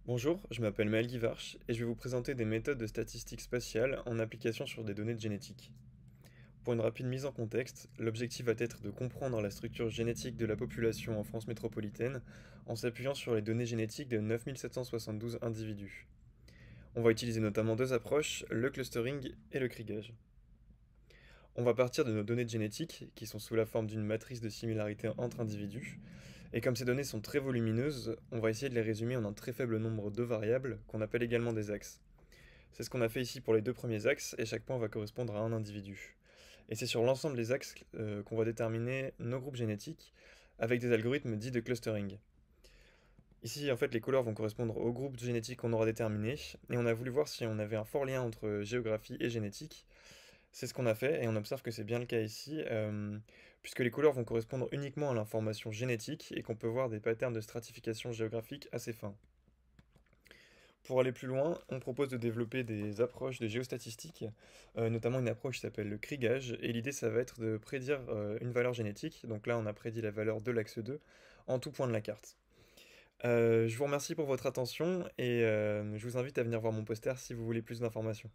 Bonjour, je m'appelle Maël Guivarch et je vais vous présenter des méthodes de statistiques spatiales en application sur des données de génétique. Pour une rapide mise en contexte, l'objectif va être de comprendre la structure génétique de la population en France métropolitaine en s'appuyant sur les données génétiques de 9772 individus. On va utiliser notamment deux approches, le clustering et le krigage. On va partir de nos données génétiques, qui sont sous la forme d'une matrice de similarité entre individus, et comme ces données sont très volumineuses, on va essayer de les résumer en un très faible nombre de variables, qu'on appelle également des axes. C'est ce qu'on a fait ici pour les deux premiers axes, et chaque point va correspondre à un individu. Et c'est sur l'ensemble des axes qu'on va déterminer nos groupes génétiques, avec des algorithmes dits de clustering. Ici, en fait, les couleurs vont correspondre aux groupes génétiques qu'on aura déterminés, et on a voulu voir si on avait un fort lien entre géographie et génétique. C'est ce qu'on a fait, et on observe que c'est bien le cas ici, puisque les couleurs vont correspondre uniquement à l'information génétique, et qu'on peut voir des patterns de stratification géographique assez fins. Pour aller plus loin, on propose de développer des approches de géostatistique, notamment une approche qui s'appelle le krigage, et l'idée ça va être de prédire une valeur génétique, donc là on a prédit la valeur de l'axe 2, en tout point de la carte. Je vous remercie pour votre attention, et je vous invite à venir voir mon poster si vous voulez plus d'informations.